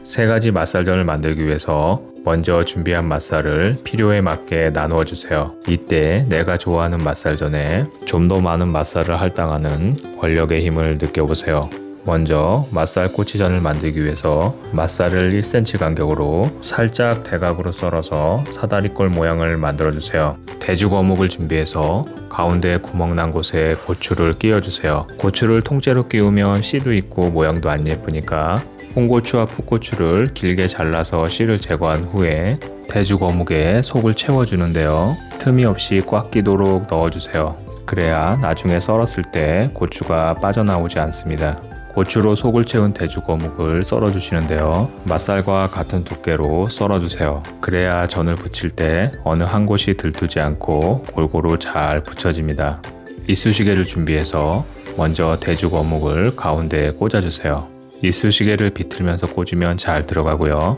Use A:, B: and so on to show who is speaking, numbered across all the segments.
A: 3가지 맛살전을 만들기 위해서 먼저 준비한 맛살을 필요에 맞게 나누어 주세요. 이때 내가 좋아하는 맛살전에 좀 더 많은 맛살을 할당하는 권력의 힘을 느껴보세요. 먼저 맛살 꼬치전을 만들기 위해서 맛살을 1cm 간격으로 살짝 대각으로 썰어서 사다리꼴 모양을 만들어 주세요. 대죽 어묵을 준비해서 가운데 구멍 난 곳에 고추를 끼워 주세요. 고추를 통째로 끼우면 씨도 있고 모양도 안 예쁘니까 홍고추와 풋고추를 길게 잘라서 씨를 제거한 후에 대죽 어묵에 속을 채워주는데요. 틈이 없이 꽉 끼도록 넣어주세요. 그래야 나중에 썰었을 때 고추가 빠져나오지 않습니다. 고추로 속을 채운 대죽 어묵을 썰어주시는데요. 맛살과 같은 두께로 썰어주세요. 그래야 전을 부칠 때 어느 한 곳이 들뜨지 않고 골고루 잘 붙여집니다. 이쑤시개를 준비해서 먼저 대죽 어묵을 가운데에 꽂아주세요. 이쑤시개를 비틀면서 꽂으면 잘 들어가고요.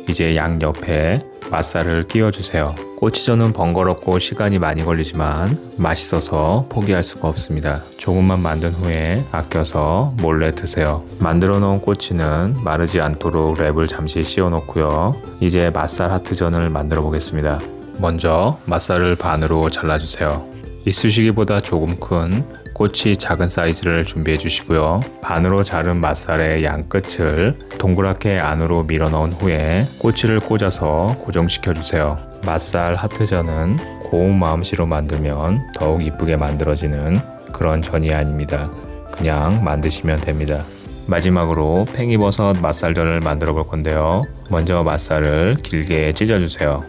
A: 이제 양 옆에 맛살을 끼워주세요. 꼬치전은 번거롭고 시간이 많이 걸리지만 맛있어서 포기할 수가 없습니다. 조금만 만든 후에 아껴서 몰래 드세요. 만들어 놓은 꼬치는 마르지 않도록 랩을 잠시 씌워 놓고요. 이제 맛살 하트전을 만들어 보겠습니다. 먼저 맛살을 반으로 잘라주세요. 이쑤시개보다 조금 큰 꼬치 작은 사이즈를 준비해 주시고요. 반으로 자른 맛살의 양 끝을 동그랗게 안으로 밀어 넣은 후에 꼬치를 꽂아서 고정시켜 주세요. 맛살 하트전은 고운 마음씨로 만들면 더욱 이쁘게 만들어지는 그런 전이 아닙니다. 그냥 만드시면 됩니다. 마지막으로 팽이버섯 맛살전을 만들어 볼 건데요. 먼저 맛살을 길게 찢어 주세요.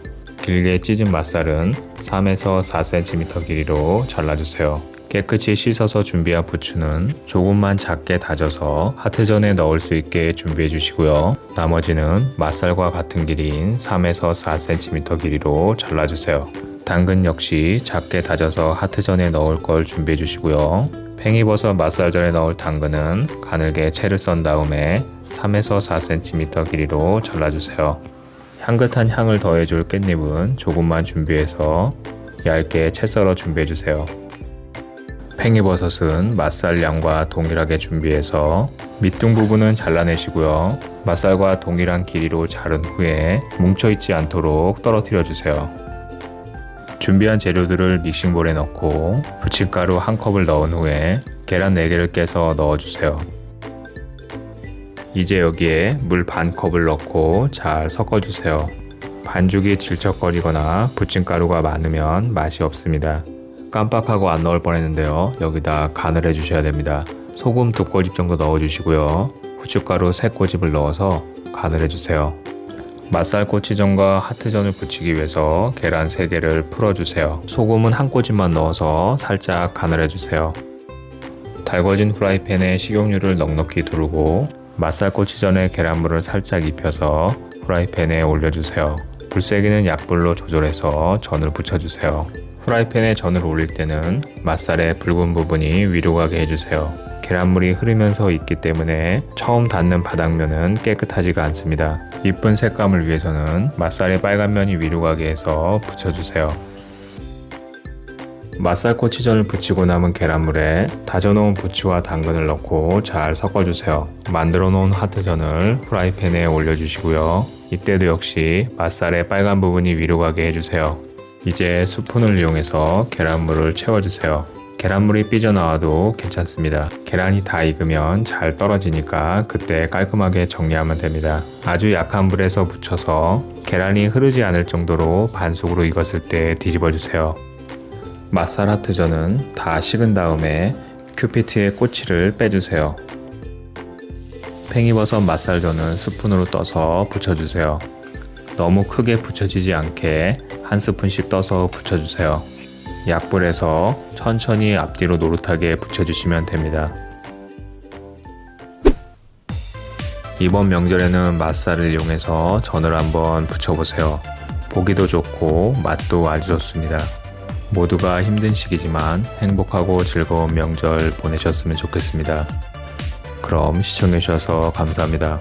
A: 길게 찢은 맛살은 3에서 4cm 길이로 잘라주세요. 깨끗이 씻어서 준비한 부추는 조금만 작게 다져서 하트전에 넣을 수 있게 준비해 주시고요. 나머지는 맛살과 같은 길이인 3에서 4cm 길이로 잘라주세요. 당근 역시 작게 다져서 하트전에 넣을 걸 준비해 주시고요. 팽이버섯 맛살전에 넣을 당근은 가늘게 채를 썬 다음에 3에서 4cm 길이로 잘라주세요. 향긋한 향을 더해줄 깻잎은 조금만 준비해서 얇게 채 썰어 준비해주세요. 팽이버섯은 맛살 양과 동일하게 준비해서 밑둥 부분은 잘라내시고요. 맛살과 동일한 길이로 자른 후에 뭉쳐있지 않도록 떨어뜨려 주세요. 준비한 재료들을 믹싱볼에 넣고 부침가루 1컵을 넣은 후에 계란 4개를 깨서 넣어주세요. 이제 여기에 물 반 컵을 넣고 잘 섞어주세요. 반죽이 질척거리거나 부침가루가 많으면 맛이 없습니다. 깜빡하고 안 넣을 뻔했는데요. 여기다 간을 해주셔야 됩니다. 소금 2꼬집 정도 넣어주시고요. 후춧가루 3꼬집을 넣어서 간을 해주세요. 맛살 꼬치전과 하트전을 부치기 위해서 계란 3개를 풀어주세요. 소금은 1꼬집만 넣어서 살짝 간을 해주세요. 달궈진 후라이팬에 식용유를 넉넉히 두르고 맛살 꼬치전에 계란물을 살짝 입혀서 후라이팬에 올려주세요. 불세기는 약불로 조절해서 전을 부쳐주세요. 후라이팬에 전을 올릴 때는 맛살의 붉은 부분이 위로 가게 해주세요. 계란물이 흐르면서 익기 때문에 처음 닿는 바닥면은 깨끗하지가 않습니다. 이쁜 색감을 위해서는 맛살의 빨간 면이 위로 가게 해서 부쳐주세요. 맛살 꼬치전을 부치고 남은 계란물에 다져놓은 부추와 당근을 넣고 잘 섞어주세요. 만들어 놓은 하트전을 후라이팬에 올려주시고요. 이때도 역시 맛살의 빨간 부분이 위로 가게 해주세요. 이제 스푼을 이용해서 계란물을 채워주세요. 계란물이 삐져나와도 괜찮습니다. 계란이 다 익으면 잘 떨어지니까 그때 깔끔하게 정리하면 됩니다. 아주 약한 불에서 부쳐서 계란이 흐르지 않을 정도로 반숙으로 익었을 때 뒤집어주세요. 맛살 하트전은 다 식은 다음에 큐피트의 꼬치를 빼주세요. 팽이버섯 맛살전은 스푼으로 떠서 부쳐주세요. 너무 크게 부쳐지지 않게 한 스푼씩 떠서 부쳐주세요. 약불에서 천천히 앞뒤로 노릇하게 부쳐주시면 됩니다. 이번 명절에는 맛살을 이용해서 전을 한번 부쳐보세요. 보기도 좋고 맛도 아주 좋습니다. 모두가 힘든 시기지만 행복하고 즐거운 명절 보내셨으면 좋겠습니다. 그럼 시청해주셔서 감사합니다.